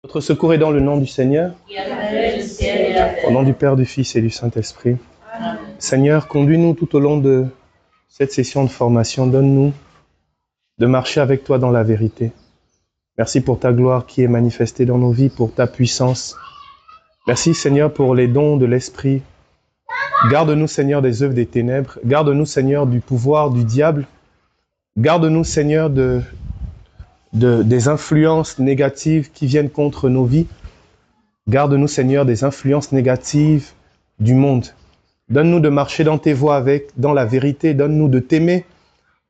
Notre secours est dans le nom du Seigneur, qui a fait le ciel et la terre. au nom du Père, du Fils et du Saint-Esprit. Amen. Seigneur, conduis-nous tout au long de cette session de formation. Donne-nous de marcher avec toi dans la vérité. Merci pour ta gloire qui est manifestée dans nos vies, pour ta puissance. Merci Seigneur pour les dons de l'Esprit. Garde-nous Seigneur des œuvres des ténèbres. Garde-nous Seigneur du pouvoir du diable. Garde-nous Seigneur des influences négatives qui viennent contre nos vies. Garde-nous Seigneur des influences négatives du monde. Donne-nous de marcher dans tes voies dans la vérité. Donne-nous de t'aimer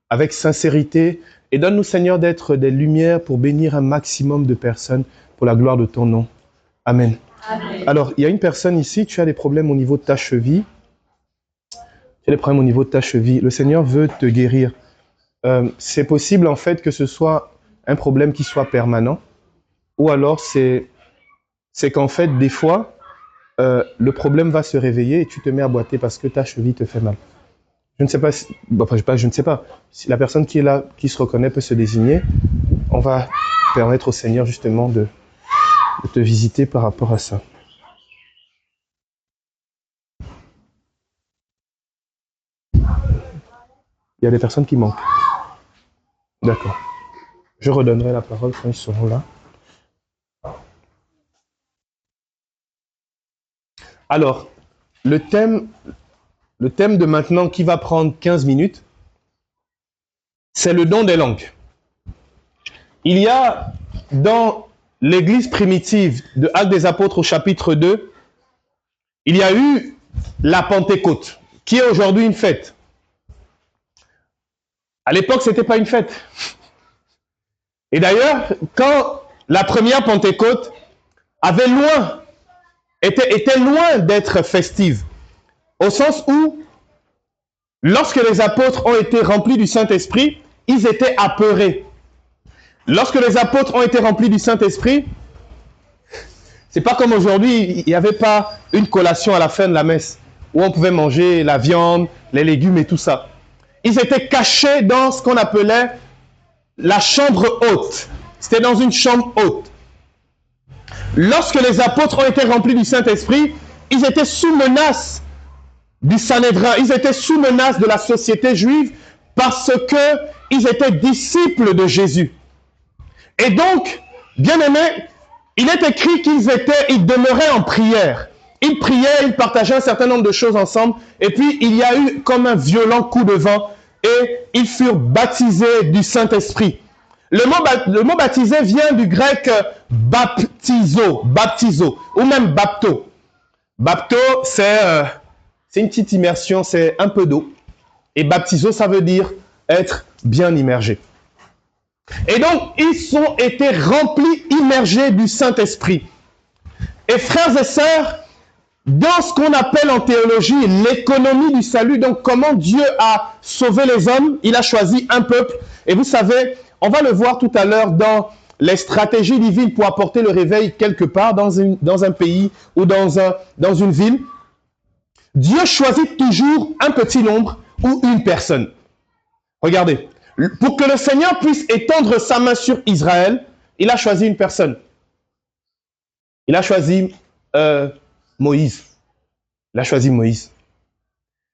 avec sincérité. Et donne-nous Seigneur d'être des lumières pour bénir un maximum de personnes pour la gloire de ton nom. Amen. Amen. Alors, il y a une personne ici, tu as des problèmes au niveau de ta cheville. Tu as des problèmes au niveau de ta cheville. Le Seigneur veut te guérir. C'est possible en fait que ce soit un problème qui soit permanent. Ou alors c'est qu'en fait, des fois, le problème va se réveiller et tu te mets à boiter parce que ta cheville te fait mal. Je ne sais pas, je ne sais pas. Si la personne qui est là, qui se reconnaît, peut se désigner, on va permettre au Seigneur justement de te visiter par rapport à ça. Il y a des personnes qui manquent. D'accord. Je redonnerai la parole quand ils seront là. Alors, le thème de maintenant qui va prendre 15 minutes, c'est le don des langues. Il y a dans l'église primitive de Actes des Apôtres au chapitre 2, il y a eu la Pentecôte, qui est aujourd'hui une fête. À l'époque, ce n'était pas une fête. Et d'ailleurs, quand la première Pentecôte était loin d'être festive, au sens où, lorsque les apôtres ont été remplis du Saint-Esprit, ils étaient apeurés. Lorsque les apôtres ont été remplis du Saint-Esprit, c'est pas comme aujourd'hui, il n'y avait pas une collation à la fin de la messe, où on pouvait manger la viande, les légumes et tout ça. Ils étaient cachés dans ce qu'on appelait la chambre haute. C'était dans une chambre haute. Lorsque les apôtres ont été remplis du Saint-Esprit, ils étaient sous menace du Sanhédrin, ils étaient sous menace de la société juive parce qu'ils étaient disciples de Jésus. Et donc, bien aimés, il est écrit qu'ils demeuraient en prière. Ils priaient, ils partageaient un certain nombre de choses ensemble, et puis il y a eu comme un violent coup de vent, et ils furent baptisés du Saint-Esprit. Le mot baptisé vient du grec baptizo, ou même bapto. Bapto, c'est une petite immersion, c'est un peu d'eau. Et baptizo, ça veut dire être bien immergé. Et donc, ils ont été remplis, immergés du Saint-Esprit. Et frères et sœurs, dans ce qu'on appelle en théologie l'économie du salut, donc comment Dieu a sauvé les hommes, il a choisi un peuple. Et vous savez, on va le voir tout à l'heure dans les stratégies divines pour apporter le réveil quelque part dans un pays ou dans une ville. Dieu choisit toujours un petit nombre ou une personne. Regardez, pour que le Seigneur puisse étendre sa main sur Israël, il a choisi une personne. Il a choisi Moïse. Il a choisi Moïse.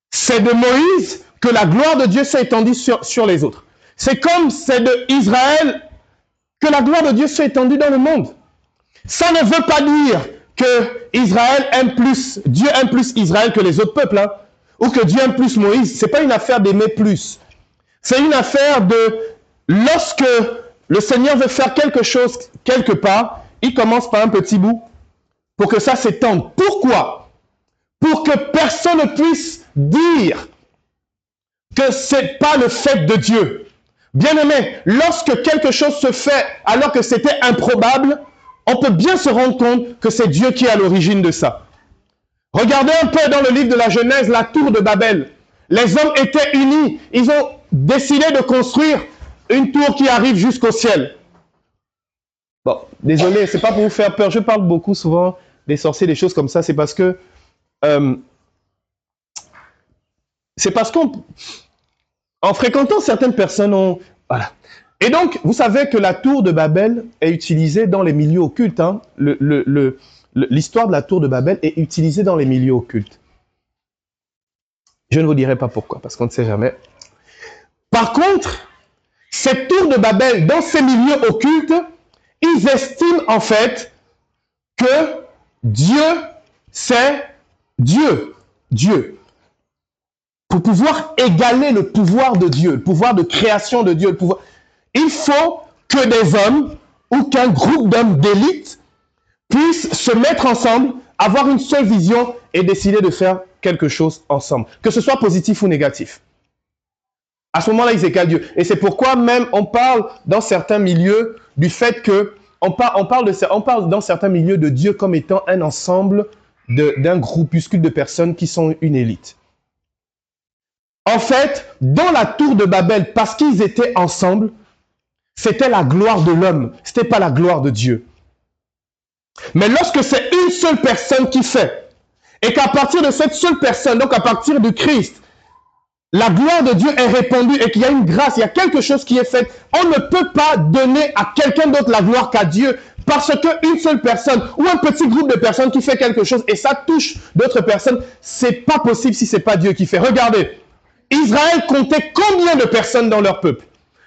C'est de Moïse que la gloire de Dieu s'est étendue sur les autres. C'est comme c'est de Israël que la gloire de Dieu s'est étendue dans le monde. Ça ne veut pas dire que Dieu aime plus Israël que les autres peuples, hein, ou que Dieu aime plus Moïse. Ce n'est pas une affaire d'aimer plus. C'est une affaire de, lorsque le Seigneur veut faire quelque chose quelque part, il commence par un petit bout pour que ça s'étende. Pourquoi? Pour que personne ne puisse dire que ce n'est pas le fait de Dieu. Bien-aimé, lorsque quelque chose se fait alors que c'était improbable, on peut bien se rendre compte que c'est Dieu qui est à l'origine de ça. Regardez un peu dans le livre de la Genèse, la tour de Babel. Les hommes étaient unis. Ils ont décidé de construire une tour qui arrive jusqu'au ciel. Bon, désolé, c'est pas pour vous faire peur. Je parle beaucoup souvent des sorciers, des choses comme ça. C'est parce que en fréquentant certaines personnes, voilà. Et donc, vous savez que la tour de Babel est utilisée dans les milieux occultes. Hein. L'histoire de la tour de Babel est utilisée dans les milieux occultes. Je ne vous dirai pas pourquoi, parce qu'on ne sait jamais. Par contre, cette tour de Babel, dans ces milieux occultes, ils estiment en fait que Dieu, c'est Dieu. Dieu. Pour pouvoir égaler le pouvoir de Dieu, le pouvoir de création de Dieu, le pouvoir... Il faut que des hommes ou qu'un groupe d'hommes d'élite puissent se mettre ensemble, avoir une seule vision et décider de faire quelque chose ensemble, que ce soit positif ou négatif. À ce moment-là, ils égalent Dieu. Et c'est pourquoi même on parle dans certains milieux du fait que on parle dans certains milieux de Dieu comme étant un ensemble d'un groupuscule de personnes qui sont une élite. En fait, dans la tour de Babel, parce qu'ils étaient ensemble, c'était la gloire de l'homme, ce n'était pas la gloire de Dieu. Mais lorsque c'est une seule personne qui fait, et qu'à partir de cette seule personne, donc à partir de Christ, la gloire de Dieu est répandue et qu'il y a une grâce, il y a quelque chose qui est fait, on ne peut pas donner à quelqu'un d'autre la gloire qu'à Dieu parce qu'une seule personne ou un petit groupe de personnes qui fait quelque chose et ça touche d'autres personnes, c'est pas possible si c'est pas Dieu qui fait. Regardez, Israël comptait combien de personnes dans leur peuple?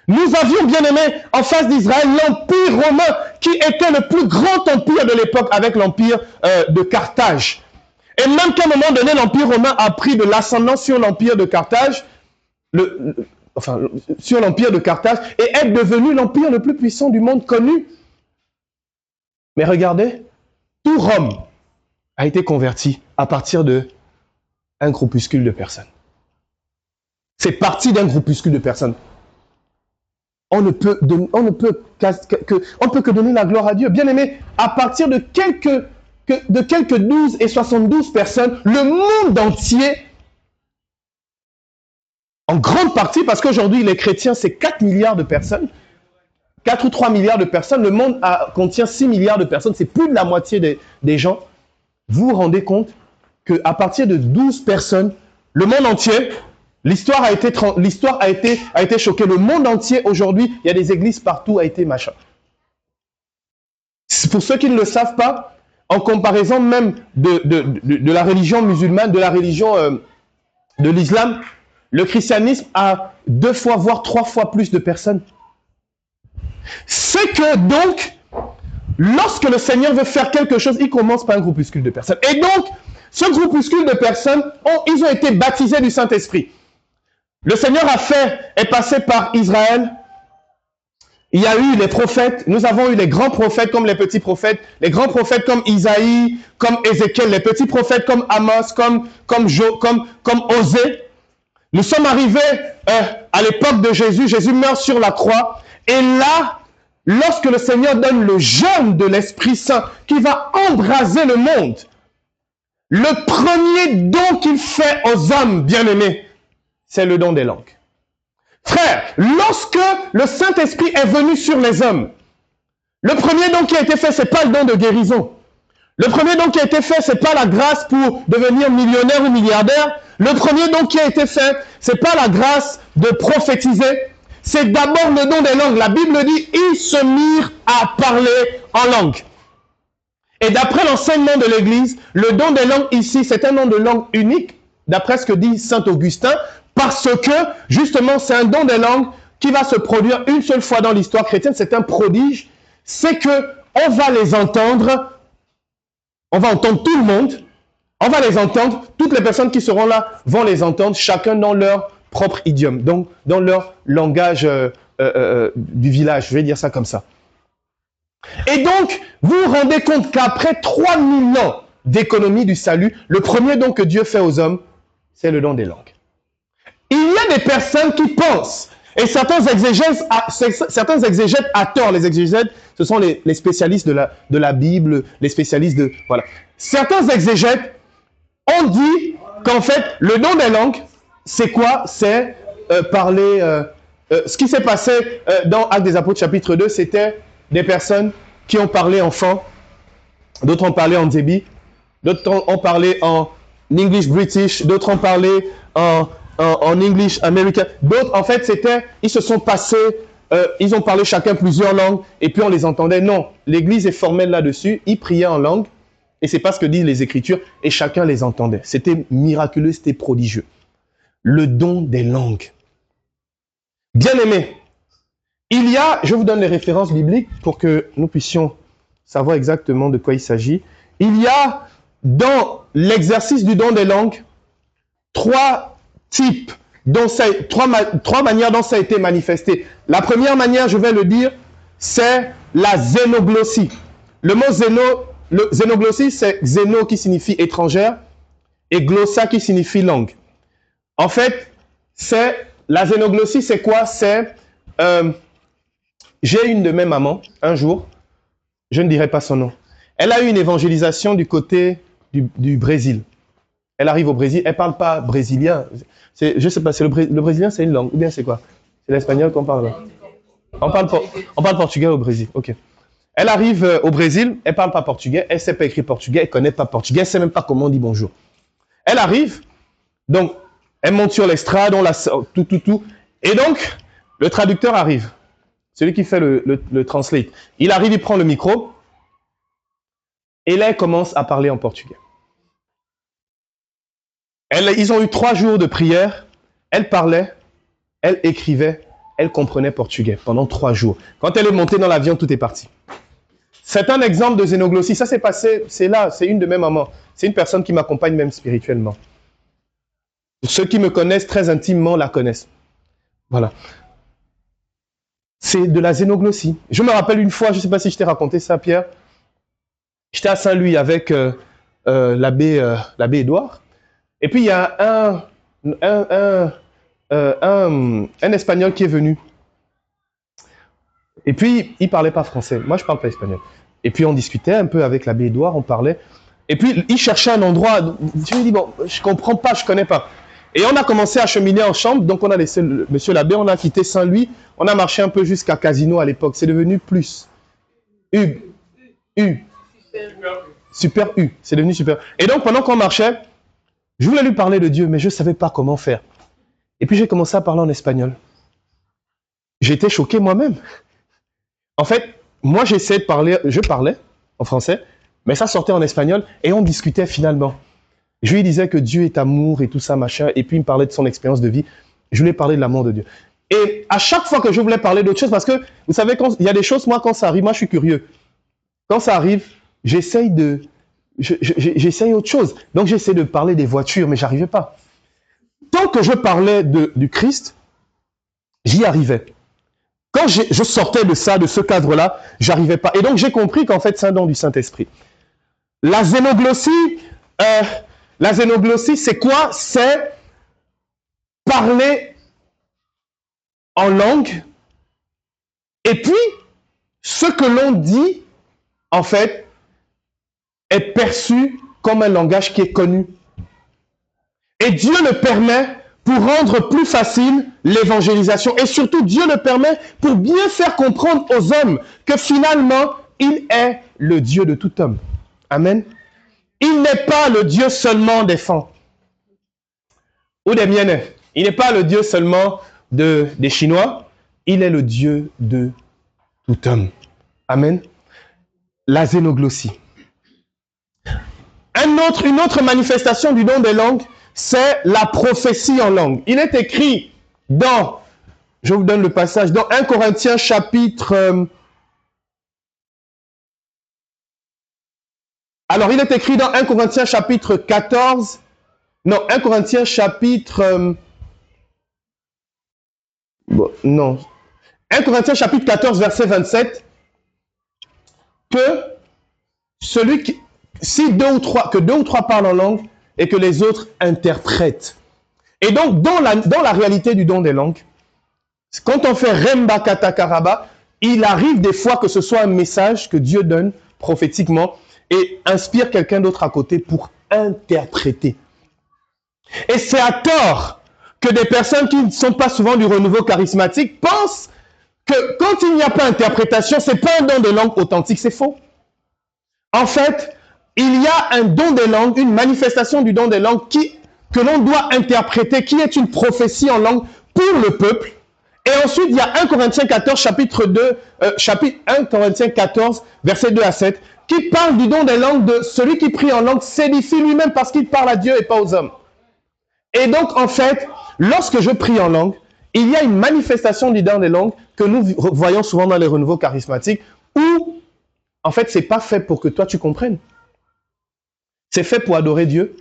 Nous avions bien aimé en face d'Israël l'Empire romain qui était le plus grand empire de l'époque avec l'Empire de Carthage. Et même qu'à un moment donné, l'Empire romain a pris de l'ascendant sur l'Empire de Carthage, sur l'Empire de Carthage, et est devenu l'empire le plus puissant du monde connu. Mais regardez, tout Rome a été converti à partir d'un groupuscule de personnes. C'est parti d'un groupuscule de personnes. On ne peut que donner la gloire à Dieu. Bien aimé, à partir de quelques 12 et 72 personnes, le monde entier, en grande partie, parce qu'aujourd'hui les chrétiens c'est 4 milliards de personnes, 4 ou 3 milliards de personnes, le monde contient 6 milliards de personnes, c'est plus de la moitié des gens. Vous vous rendez compte qu'à partir de 12 personnes, le monde entier, l'histoire a été choquée. Le monde entier aujourd'hui, il y a des églises partout, a été machin. Pour ceux qui ne le savent pas, en comparaison même de la religion musulmane, de la religion de l'islam, le christianisme a 2 fois, voire 3 fois plus de personnes. C'est que donc, lorsque le Seigneur veut faire quelque chose, il commence par un groupuscule de personnes. Et donc, ce groupuscule de personnes, ils ont été baptisés du Saint-Esprit. Le Seigneur est passé par Israël. Il y a eu les prophètes, nous avons eu les grands prophètes comme les petits prophètes, les grands prophètes comme Isaïe, comme Ézéchiel, les petits prophètes comme Amos, comme Osée. Nous sommes arrivés à l'époque de Jésus, Jésus meurt sur la croix, et là, lorsque le Seigneur donne le germe de l'Esprit Saint qui va embraser le monde, le premier don qu'il fait aux hommes bien-aimés, c'est le don des langues. Frère, lorsque le Saint-Esprit est venu sur les hommes, le premier don qui a été fait, ce n'est pas le don de guérison. Le premier don qui a été fait, ce n'est pas la grâce pour devenir millionnaire ou milliardaire. Le premier don qui a été fait, ce n'est pas la grâce de prophétiser. C'est d'abord le don des langues. La Bible dit, ils se mirent à parler en langue. Et d'après l'enseignement de l'Église, le don des langues ici, c'est un don de langue unique, d'après ce que dit saint Augustin, parce que, justement, c'est un don des langues qui va se produire une seule fois dans l'histoire chrétienne. C'est un prodige. C'est que on va les entendre, on va entendre tout le monde, on va les entendre, toutes les personnes qui seront là vont les entendre, chacun dans leur propre idiome, donc dans leur langage du village, je vais dire ça comme ça. Et donc, vous vous rendez compte qu'après 3000 ans d'économie du salut, le premier don que Dieu fait aux hommes, c'est le don des langues. Il y a des personnes qui pensent, et certains exégètes à tort, les exégètes, ce sont les spécialistes de la Bible, les spécialistes de... Voilà. Certains exégètes ont dit qu'en fait, le don des langues, c'est quoi? C'est parler... ce qui s'est passé dans Actes des Apôtres chapitre 2, c'était des personnes qui ont parlé en fan, d'autres ont parlé en débit, d'autres ont parlé en English British, d'autres ont parlé en English American. D'autres, en fait, ils se sont passés ils ont parlé chacun plusieurs langues et puis on les entendait. Non, l'Église est formelle là-dessus. Ils priaient en langue et c'est pas ce que disent les Écritures et chacun les entendait. C'était miraculeux, c'était prodigieux. Le don des langues. Bien-aimés, il y a, je vous donne les références bibliques pour que nous puissions savoir exactement de quoi il s'agit. Il y a dans l'exercice du don des langues trois types, trois manières dont ça a été manifesté. La première manière, je vais le dire, c'est la xénoglossie. Le mot xénoglossie, c'est xéno qui signifie étrangère et glossa qui signifie langue. En fait, la xénoglossie, c'est quoi? C'est, j'ai une de mes mamans, un jour, je ne dirai pas son nom, elle a eu une évangélisation du côté du Brésil. Elle arrive au Brésil, elle ne parle pas brésilien. Je ne sais pas, le brésilien, c'est une langue, ou bien c'est quoi? C'est l'espagnol qu'on parle là. On parle portugais au Brésil, ok. Elle arrive au Brésil, elle ne parle pas portugais, elle ne sait pas écrire portugais, elle ne connaît pas portugais, elle ne sait même pas comment on dit bonjour. Elle arrive, donc, elle monte sur l'estrade, on la sort, tout. Et donc, le traducteur arrive. Celui qui fait le translate. Il arrive, il prend le micro. Et là, elle commence à parler en portugais. Ils ont eu 3 jours de prière. Elle parlait, elle écrivait, elle comprenait portugais pendant 3 jours. Quand elle est montée dans l'avion, tout est parti. C'est un exemple de xénoglossie. Ça s'est passé, c'est là, c'est une de mes mamans. C'est une personne qui m'accompagne même spirituellement. Ceux qui me connaissent très intimement la connaissent. Voilà. C'est de la xénoglossie. Je me rappelle une fois, je ne sais pas si je t'ai raconté ça, Pierre. J'étais à Saint-Louis avec l'abbé Édouard. Et puis, il y a un Espagnol qui est venu. Et puis, il ne parlait pas français. Moi, je ne parle pas espagnol. Et puis, on discutait un peu avec l'abbé Édouard, on parlait. Et puis, il cherchait un endroit. Je lui ai dit, bon, je ne comprends pas, je ne connais pas. Et on a commencé à cheminer en chambre. Donc, on a laissé monsieur l'abbé, on a quitté Saint-Louis. On a marché un peu jusqu'à Casino à l'époque. C'est devenu plus. Super U. C'est devenu super. Et donc, pendant qu'on marchait, je voulais lui parler de Dieu, mais je ne savais pas comment faire. Et puis, j'ai commencé à parler en espagnol. J'étais choqué moi-même. En fait, moi, j'essayais de parler, je parlais en français, mais ça sortait en espagnol et on discutait finalement. Je lui disais que Dieu est amour et tout ça, machin, et puis il me parlait de son expérience de vie. Je voulais parler de l'amour de Dieu. Et à chaque fois que je voulais parler d'autre chose, parce que, vous savez, il y a des choses, moi, quand ça arrive, moi, je suis curieux. Quand ça arrive, j'essaye autre chose. Donc, j'essaie de parler des voitures, mais j'arrivais pas. Tant que je parlais du Christ, j'y arrivais. Quand je sortais de ça, de ce cadre-là, j'arrivais pas. Et donc, j'ai compris qu'en fait, c'est un don du Saint-Esprit. La xénoglossie, c'est quoi? C'est parler en langue. Et puis, ce que l'on dit, en fait, est perçu comme un langage qui est connu. Et Dieu le permet pour rendre plus facile l'évangélisation. Et surtout, Dieu le permet pour bien faire comprendre aux hommes que finalement, il est le Dieu de tout homme. Amen. Il n'est pas le Dieu seulement des Fans ou des Mienais. Il n'est pas le Dieu seulement des Chinois. Il est le Dieu de tout homme. Amen. La xénoglossie. Une autre manifestation du don des langues, c'est la prophétie en langue. Il est écrit dans, je vous donne le passage, dans 1 Corinthiens chapitre... alors, il est écrit dans 1 Corinthiens chapitre 14, non, 1 Corinthiens chapitre... non. 1 Corinthiens chapitre 14, verset 27, que celui qui... que deux ou trois parlent en langue et que les autres interprètent. Et donc, dans la réalité du don des langues, quand on fait Remba Kata Karaba, il arrive des fois que ce soit un message que Dieu donne prophétiquement et inspire quelqu'un d'autre à côté pour interpréter. Et c'est à tort que des personnes qui ne sont pas souvent du renouveau charismatique pensent que quand il n'y a pas d'interprétation, ce n'est pas un don de langue authentique, c'est faux. En fait, il y a un don des langues, une manifestation du don des langues que l'on doit interpréter, qui est une prophétie en langue pour le peuple. Et ensuite, il y a 1 Corinthiens 14, chapitre 1 Corinthiens 14, versets 2 à 7, qui parle du don des langues de celui qui prie en langue s'édifie lui-même parce qu'il parle à Dieu et pas aux hommes. Et donc, en fait, lorsque je prie en langue, il y a une manifestation du don des langues que nous voyons souvent dans les renouveaux charismatiques où, en fait, ce n'est pas fait pour que toi tu comprennes. C'est fait pour adorer Dieu.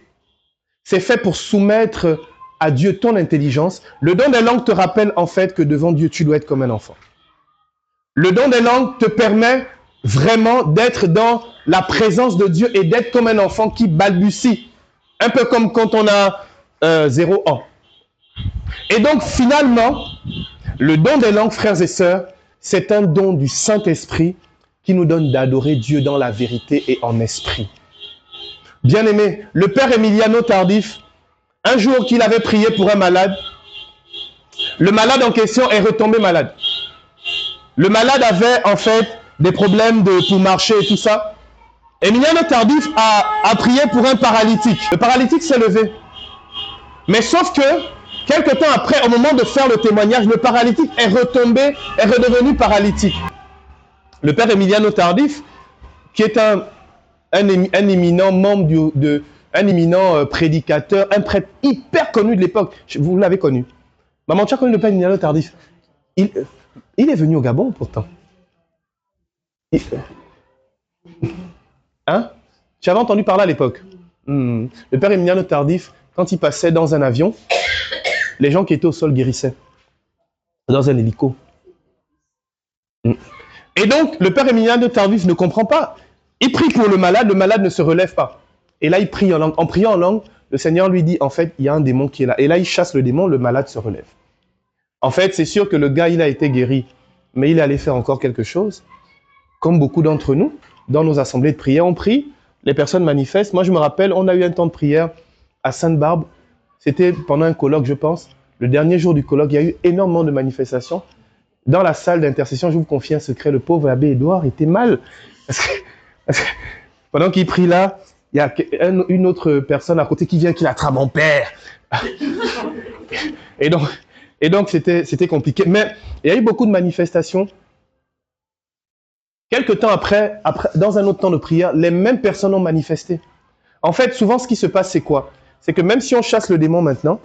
C'est fait pour soumettre à Dieu ton intelligence. Le don des langues te rappelle en fait que devant Dieu, tu dois être comme un enfant. Le don des langues te permet vraiment d'être dans la présence de Dieu et d'être comme un enfant qui balbutie. Un peu comme quand on a 0 ans. Et donc finalement, le don des langues, frères et sœurs, c'est un don du Saint-Esprit qui nous donne d'adorer Dieu dans la vérité et en esprit. Bien-aimé, le père Emiliano Tardif, un jour qu'il avait prié pour un malade, le malade en question est retombé malade. Le malade avait en fait des problèmes pour marcher et tout ça. Emiliano Tardif a prié pour un paralytique. Le paralytique s'est levé. Mais sauf que, quelque temps après, au moment de faire le témoignage, le paralytique est retombé, est redevenu paralytique. Le père Emiliano Tardif, qui est un éminent membre un éminent prédicateur, un prêtre hyper connu de l'époque. Vous l'avez connu. Maman, tu as connu le père Emiliano Tardif. Il est venu au Gabon, pourtant. Hein? Tu avais entendu parler à l'époque. Le père Emiliano Tardif, quand il passait dans un avion, les gens qui étaient au sol guérissaient. Dans un hélico. Et donc, le père Emiliano Tardif ne comprend pas. Il prie pour le malade ne se relève pas. Et là, il prie en langue. En priant en langue, le Seigneur lui dit, en fait, il y a un démon qui est là. Et là, il chasse le démon, le malade se relève. En fait, c'est sûr que le gars, il a été guéri. Mais il allait faire encore quelque chose. Comme beaucoup d'entre nous, dans nos assemblées de prière, on prie, les personnes manifestent. Moi, je me rappelle, on a eu un temps de prière à Sainte-Barbe. C'était pendant un colloque, je pense. Le dernier jour du colloque, il y a eu énormément de manifestations. Dans la salle d'intercession, je vous confie un secret, le pauvre abbé Édouard était mal. Parce que pendant qu'il prie là, il y a une autre personne à côté qui vient, qui attrape mon père. Et donc c'était compliqué. Mais il y a eu beaucoup de manifestations. Quelque temps après, dans un autre temps de prière, les mêmes personnes ont manifesté. En fait, souvent, ce qui se passe, c'est quoi? C'est que même si on chasse le démon maintenant,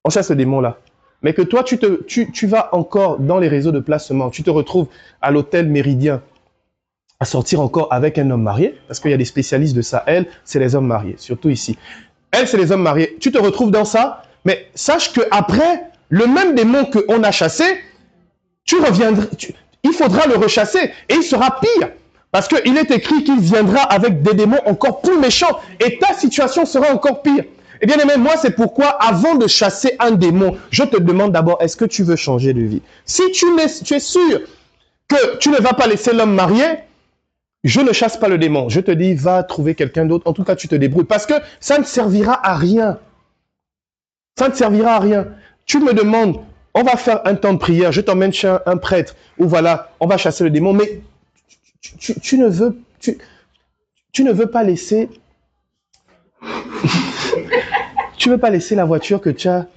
on chasse le démon là, mais que toi, tu vas encore dans les réseaux de placement, tu te retrouves à l'hôtel Méridien, à sortir encore avec un homme marié, parce qu'il y a des spécialistes de ça. Elle, c'est les hommes mariés, surtout ici. Elle, c'est les hommes mariés. Tu te retrouves dans ça, mais sache qu'après, le même démon qu'on a chassé, tu reviendras, il faudra le rechasser, et il sera pire. Parce qu'il est écrit qu'il viendra avec des démons encore plus méchants, et ta situation sera encore pire. Eh bien aimé, moi c'est pourquoi avant de chasser un démon, je te demande d'abord, est-ce que tu veux changer de vie? Si tu es sûr que tu ne vas pas laisser l'homme marié, je ne chasse pas le démon. Je te dis, va trouver quelqu'un d'autre. En tout cas, tu te débrouilles. Parce que ça ne servira à rien. Ça ne servira à rien. Tu me demandes, on va faire un temps de prière, je t'emmène chez un prêtre, ou voilà, on va chasser le démon, mais tu ne veux pas laisser... tu ne veux pas laisser la voiture que tu as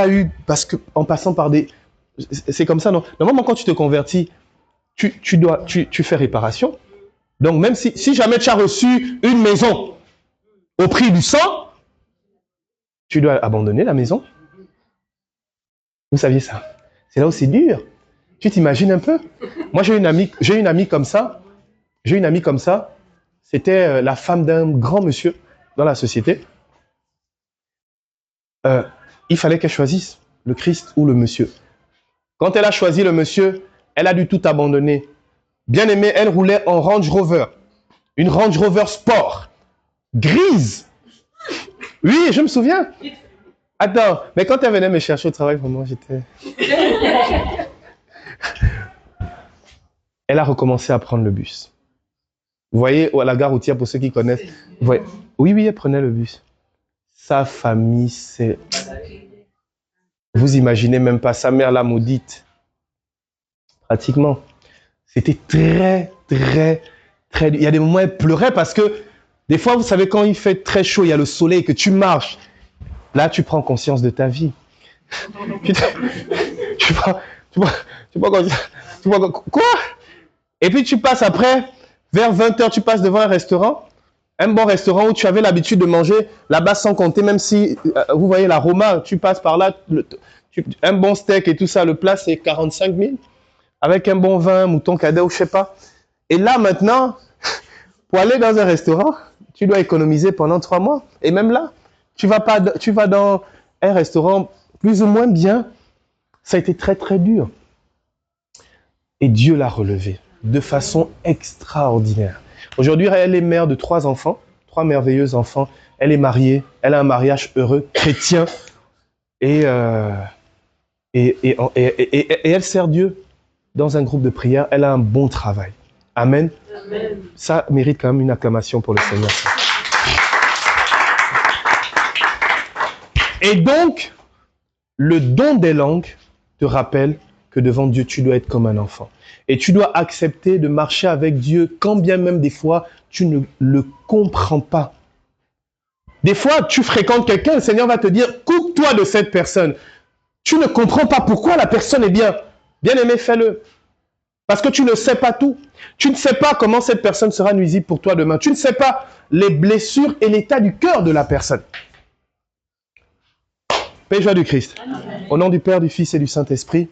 eue parce que, en passant par des... C'est comme ça, non? Normalement, quand tu te convertis, tu fais réparation. Donc, même si jamais tu as reçu une maison au prix du sang, tu dois abandonner la maison. Vous saviez ça? C'est là où c'est dur. Tu t'imagines un peu? Moi, j'ai une amie comme ça. J'ai une amie comme ça. C'était la femme d'un grand monsieur dans la société. Il fallait qu'elle choisisse le Christ ou le monsieur. Quand elle a choisi le monsieur, elle a dû tout abandonner. Bien aimée, elle roulait en Range Rover. Une Range Rover Sport. Grise. Oui, je me souviens. Attends, mais quand elle venait me chercher au travail, vraiment, j'étais... Elle a recommencé à prendre le bus. Vous voyez, à la gare routière, pour ceux qui connaissent, vous voyez, oui, elle prenait le bus. Sa famille, c'est... Vous imaginez même pas, sa mère la maudite. Pratiquement. C'était très... Il y a des moments où elle pleurait parce que, des fois, vous savez, quand il fait très chaud, il y a le soleil, que tu marches. Là, tu prends conscience de ta vie. Quoi? Et puis tu passes après, vers 20h, tu passes devant un restaurant, un bon restaurant où tu avais l'habitude de manger là-bas sans compter, même si, vous voyez la Roma, tu passes par là, un bon steak et tout ça, le plat c'est 45 000, avec un bon vin, mouton cadet ou je sais pas. Et là maintenant, pour aller dans un restaurant, tu dois économiser pendant 3 mois. Et même là, tu vas dans un restaurant plus ou moins bien, ça a été très très dur. Et Dieu l'a relevé de façon extraordinaire. Aujourd'hui, elle est mère de 3 enfants, 3 merveilleux enfants. Elle est mariée, elle a un mariage heureux, chrétien. Et elle sert Dieu dans un groupe de prière. Elle a un bon travail. Amen. Amen. Ça mérite quand même une acclamation pour le Seigneur. Et donc, le don des langues te rappelle que devant Dieu, tu dois être comme un enfant. Et tu dois accepter de marcher avec Dieu, quand bien même des fois, tu ne le comprends pas. Des fois, tu fréquentes quelqu'un, le Seigneur va te dire, coupe-toi de cette personne. Tu ne comprends pas pourquoi la personne est bien. Bien aimé, fais-le. Parce que tu ne sais pas tout. Tu ne sais pas comment cette personne sera nuisible pour toi demain. Tu ne sais pas les blessures et l'état du cœur de la personne. Paix et joie du Christ. Amen. Au nom du Père, du Fils et du Saint-Esprit.